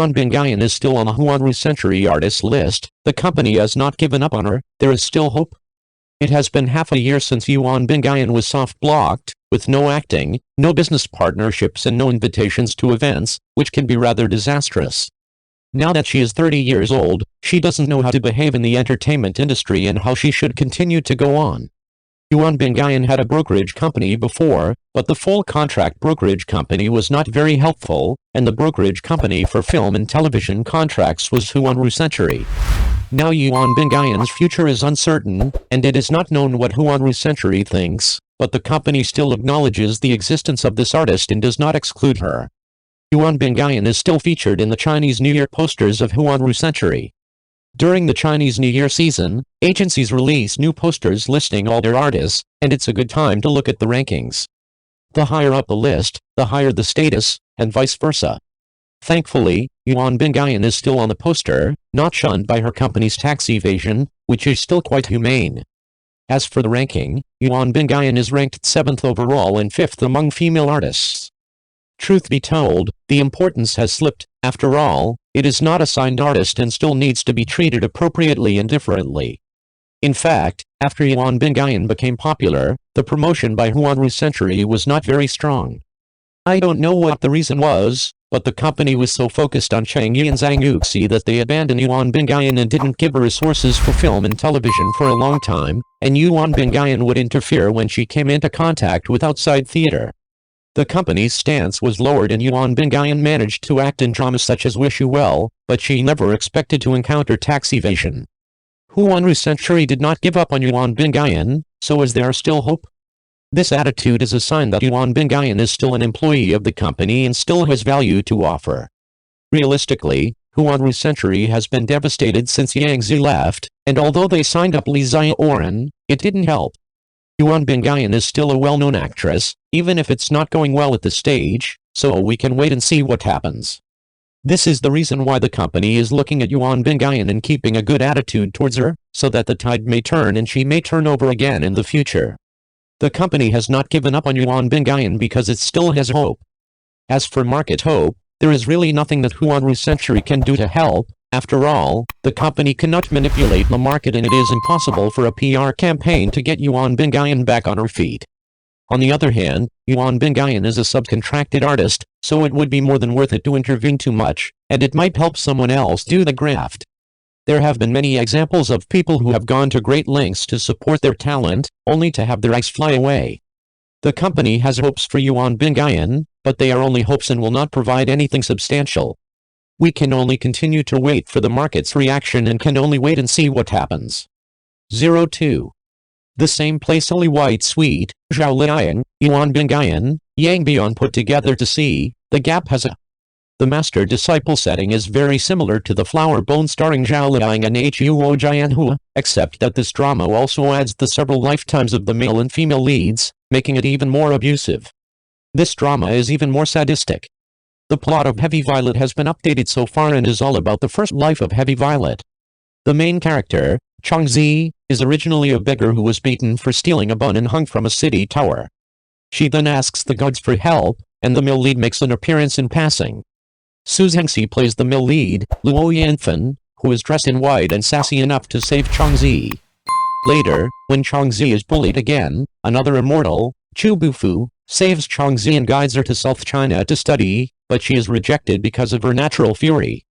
Yuan Bingyan is still on the Huanrui Century artist list. The company has not given up on her. There is still hope. It has been half a year since Yuan Bingyan was soft-blocked, with no acting, no business partnerships and no invitations to events, which can be rather disastrous. Now that she is 30 years old, she doesn't know how to behave in the entertainment industry and how she should continue to go on. Yuan Bingyan had a brokerage company before, but the full contract brokerage company was not very helpful, and the brokerage company for film and television contracts was Huanrui Century. Now Yuan Bingyan's future is uncertain, and it is not known what Huanrui Century thinks, but the company still acknowledges the existence of this artist and does not exclude her. Yuan Bingyan is still featured in the Chinese New Year posters of Huanrui Century. During the Chinese New Year season, agencies release new posters listing all their artists, and it's a good time to look at the rankings. The higher up the list, the higher the status, and vice versa. Thankfully, Yuan Bingyan is still on the poster, not shunned by her company's tax evasion, which is still quite humane. As for the ranking, Yuan Bingyan is ranked 7th overall and 5th among female artists. Truth be told, the importance has slipped. After all, it is not a signed artist and still needs to be treated appropriately and differently. In fact, after Yuan Bingyan became popular, the promotion by Huanrui Century was not very strong. I don't know what the reason was, but the company was so focused on Chang'e and Zhang Yuxi that they abandoned Yuan Bingyan and didn't give her resources for film and television for a long time, and Yuan Bingyan would interfere when she came into contact with outside theater. The company's stance was lowered and Yuan Bingyan managed to act in dramas such as Wish You Well, but she never expected to encounter tax evasion. Huanrui Century did not give up on Yuan Bingyan, so is there still hope? This attitude is a sign that Yuan Bingyan is still an employee of the company and still has value to offer. Realistically, Huanrui Century has been devastated since Yang Zi left, and although they signed up Li Xiaoran, it didn't help. Yuan Bingyan is still a well-known actress, even if it's not going well at the stage, so we can wait and see what happens. This is the reason why the company is looking at Yuan Bingyan and keeping a good attitude towards her, so that the tide may turn and she may turn over again in the future. The company has not given up on Yuan Bingyan because it still has hope. As for market hope, there is really nothing that Huanrui Century can do to help. After all, the company cannot manipulate the market and it is impossible for a PR campaign to get Yuan Bingyan back on her feet. On the other hand, Yuan Bingyan is a subcontracted artist, so it would be more than worth it to intervene too much, and it might help someone else do the graft. There have been many examples of people who have gone to great lengths to support their talent, only to have their eyes fly away. The company has hopes for Yuan Bingyan, but they are only hopes and will not provide anything substantial. We can only continue to wait for the market's reaction and can only wait and see what happens. 02. The same play Silly White Sweet, Zhao Liying, Yuan Bingyan, Yang Bian put together to see, the gap has a. The master-disciple setting is very similar to the Flower Bone starring Zhao Liying and Huo Jianhua, except that this drama also adds the several lifetimes of the male and female leads, making it even more abusive. This drama is even more sadistic. The plot of Heavy Violet has been updated so far and is all about the first life of Heavy Violet. The main character, Changzi, is originally a beggar who was beaten for stealing a bun and hung from a city tower. She then asks the gods for help, and the male lead makes an appearance in passing. Su Zhengxi plays the male lead, Luo Yanfen, who is dressed in white and sassy enough to save Changzi. Later, when Changzi is bullied again, another immortal, Chu Bufu, saves Changzi and guides her to South China to study, but she is rejected because of her natural fury.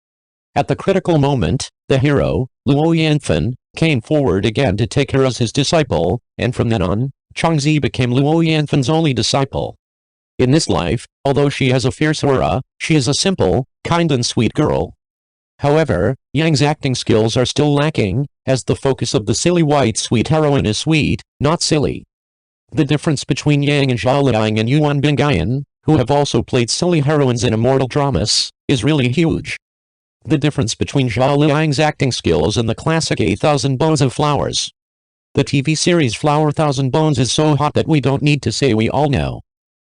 At the critical moment, the hero, Luo Yanfen, came forward again to take her as his disciple, and from then on, Changzi became Luo Yanfen's only disciple. In this life, although she has a fierce aura, she is a simple, kind and sweet girl. However, Yang's acting skills are still lacking, as the focus of the Silly White Sweet heroine is sweet, not silly. The difference between Yang and Zhao Liying and Yuan Bingyan, who have also played silly heroines in immortal dramas, is really huge. The difference between Zhao Liying's acting skills and the classic 8,000 Bones of Flowers. The TV series Flower Thousand Bones is so hot that we don't need to say we all know.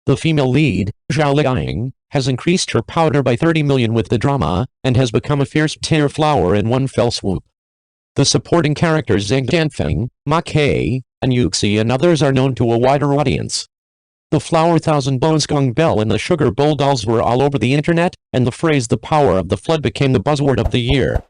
The female lead, Zhao Liying, has increased her powder by 30 million with the drama, and has become a fierce tear flower in one fell swoop. The supporting characters Zhang Danfeng, Ma Ke, and Yuxi and others are known to a wider audience. The flower thousand bones gong bell and the sugar bowl dolls were all over the internet, and the phrase "the power of the flood" became the buzzword of the year.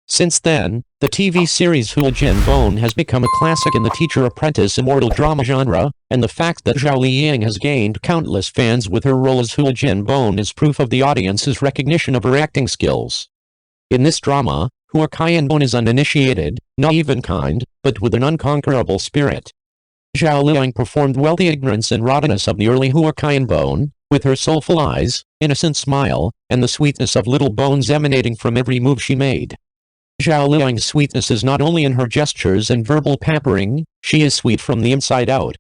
Since then, the TV series Huo Bone has become a classic in the teacher-apprentice immortal drama genre, and the fact that Zhao Liying has gained countless fans with her role as Huo Bone is proof of the audience's recognition of her acting skills. In this drama, Huo Bone is uninitiated, naive and kind, but with an unconquerable spirit. Zhao Liying performed well the ignorance and rottenness of the early Huo Bone, with her soulful eyes, innocent smile, and the sweetness of little bones emanating from every move she made. Zhao Liying's sweetness is not only in her gestures and verbal pampering, she is sweet from the inside out.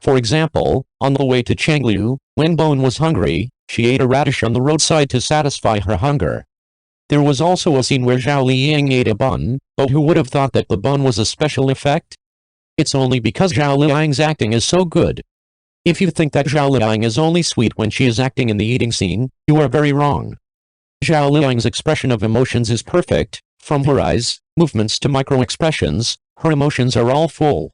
For example, on the way to Changliu, when Bone was hungry, she ate a radish on the roadside to satisfy her hunger. There was also a scene where Zhao Liying ate a bun, but who would have thought that the bun was a special effect? It's only because Zhao Liying's acting is so good. If you think that Zhao Liying is only sweet when she is acting in the eating scene, you are very wrong. Zhao Liying's expression of emotions is perfect. From her eyes, movements to micro-expressions, her emotions are all full.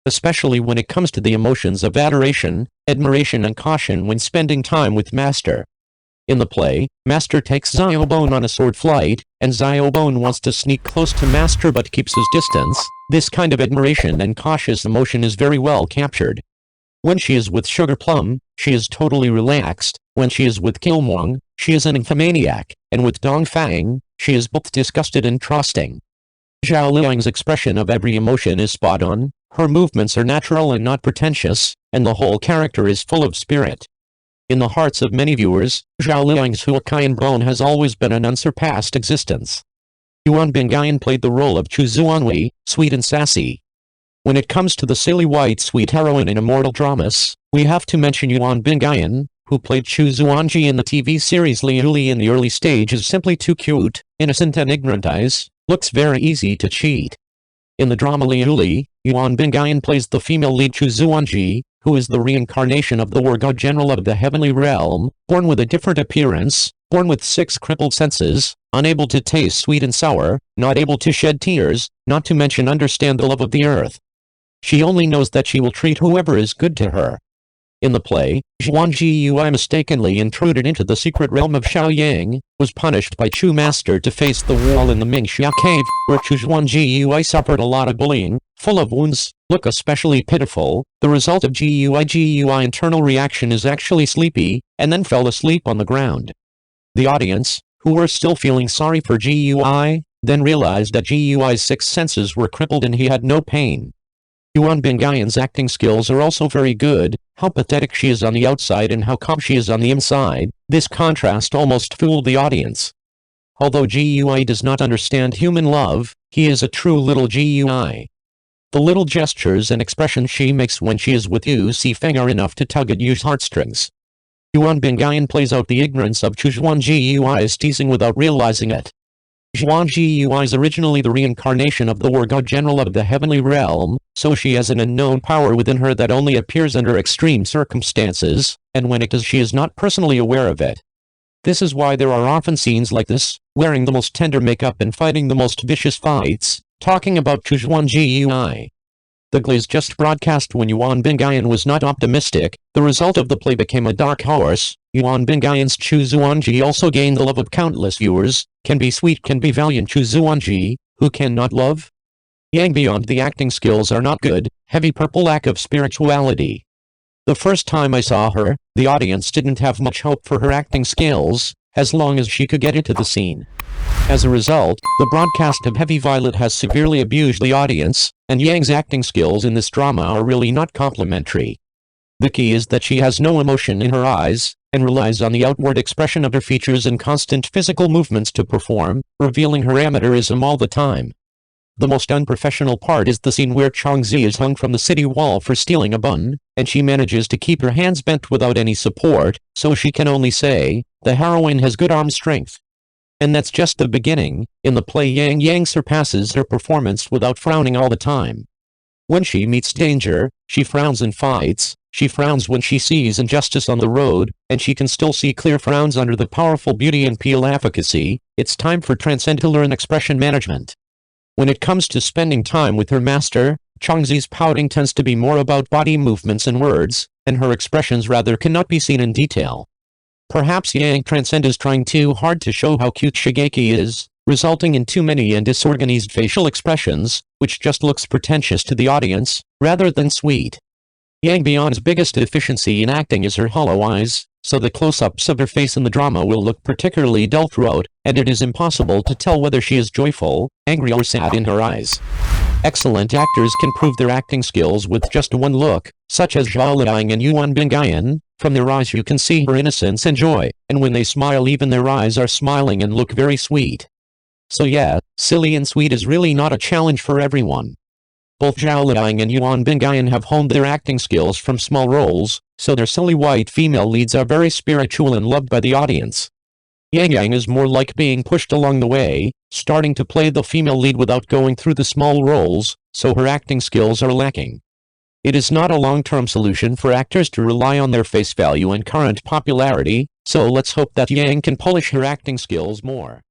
Especially when it comes to the emotions of adoration, admiration and caution when spending time with Master. In the play, Master takes Zhao Bone on a sword flight, and Zhao Bone wants to sneak close to Master but keeps his distance. This kind of admiration and cautious emotion is very well captured. When she is with Sugar Plum, she is totally relaxed. When she is with Kilmong, she is an nymphomaniac, and with Dongfang, she is both disgusted and trusting. Zhao Liying's expression of every emotion is spot on, her movements are natural and not pretentious, and the whole character is full of spirit. In the hearts of many viewers, Zhao Liying's Huo Bone has always been an unsurpassed existence. Yuan Bingyan played the role of Chu Zuanhui, sweet and sassy. When it comes to the silly white sweet heroine in immortal dramas, we have to mention Yuan Bingyan, who played Chu Zuanji in the TV series Liuli in the early stage is simply too cute, innocent and ignorant eyes, looks very easy to cheat. In the drama Liuli, Yuan Bingyan plays the female lead Chu Zuanji, who is the reincarnation of the war god general of the heavenly realm, born with a different appearance, born with 6 crippled senses, unable to taste sweet and sour, not able to shed tears, not to mention understand the love of the earth. She only knows that she will treat whoever is good to her. In the play, Zhuan Jiyui mistakenly intruded into the secret realm of Shaoying, was punished by Chu Master to face the wall in the Mingxia cave, where Chu Zhuan Jiyui suffered a lot of bullying, full of wounds, look especially pitiful. The result of Jiyui internal reaction is actually sleepy, and then fell asleep on the ground. The audience, who were still feeling sorry for Jiyui, then realized that Jiyui's 6 senses were crippled and he had no pain. Yuan Bingyan's acting skills are also very good, how pathetic she is on the outside and how calm she is on the inside, this contrast almost fooled the audience. Although Gui does not understand human love, he is a true little Gui. The little gestures and expressions she makes when she is with Yu Si-feng are enough to tug at Yu's heartstrings. Yuan Bingyan plays out the ignorance of Chu Zhuan Gui's teasing without realizing it. Zhuan Jiyui is originally the reincarnation of the war god general of the heavenly realm, so she has an unknown power within her that only appears under extreme circumstances, and when it does she is not personally aware of it. This is why there are often scenes like this, wearing the most tender makeup and fighting the most vicious fights, talking about Chu Zhuan Jiyui. The Glaze just broadcast when Yuan Bingyan was not optimistic. The result of the play became a dark horse. Yuan Bingyan's Chu Zuanji also gained the love of countless viewers. Can be sweet, can be valiant Chu Zuanji, who cannot love? Yang beyond the acting skills are not good, heavy purple lack of spirituality. The first time I saw her, the audience didn't have much hope for her acting skills, as long as she could get into the scene. As a result, the broadcast of Heavy Violet has severely abused the audience, and Yang's acting skills in this drama are really not complimentary. The key is that she has no emotion in her eyes, and relies on the outward expression of her features and constant physical movements to perform, revealing her amateurism all the time. The most unprofessional part is the scene where Changzi is hung from the city wall for stealing a bun, and she manages to keep her hands bent without any support, so she can only say, the heroine has good arm strength. And that's just the beginning. In the play Yang surpasses her performance without frowning all the time. When she meets danger, she frowns and fights. She frowns when she sees injustice on the road, and she can still see clear frowns under the powerful beauty and peel efficacy. It's time for Transcend to learn expression management. When it comes to spending time with her master, Changzi's pouting tends to be more about body movements and words, and her expressions rather cannot be seen in detail. Perhaps Yang Transcend is trying too hard to show how cute Shigeki is, resulting in too many and disorganized facial expressions, which just looks pretentious to the audience, rather than sweet. Yang Bingyan's biggest deficiency in acting is her hollow eyes, so the close-ups of her face in the drama will look particularly dull throughout, and it is impossible to tell whether she is joyful, angry or sad in her eyes. Excellent actors can prove their acting skills with just one look, such as Zhao Liying and Yuan Bingyan. From their eyes you can see her innocence and joy, and when they smile even their eyes are smiling and look very sweet. So yeah, silly and sweet is really not a challenge for everyone. Both Zhao Liying and Yuan Bingyan have honed their acting skills from small roles, so their silly white female leads are very spiritual and loved by the audience. Yang is more like being pushed along the way, starting to play the female lead without going through the small roles, so her acting skills are lacking. It is not a long-term solution for actors to rely on their face value and current popularity, so let's hope that Yang can polish her acting skills more.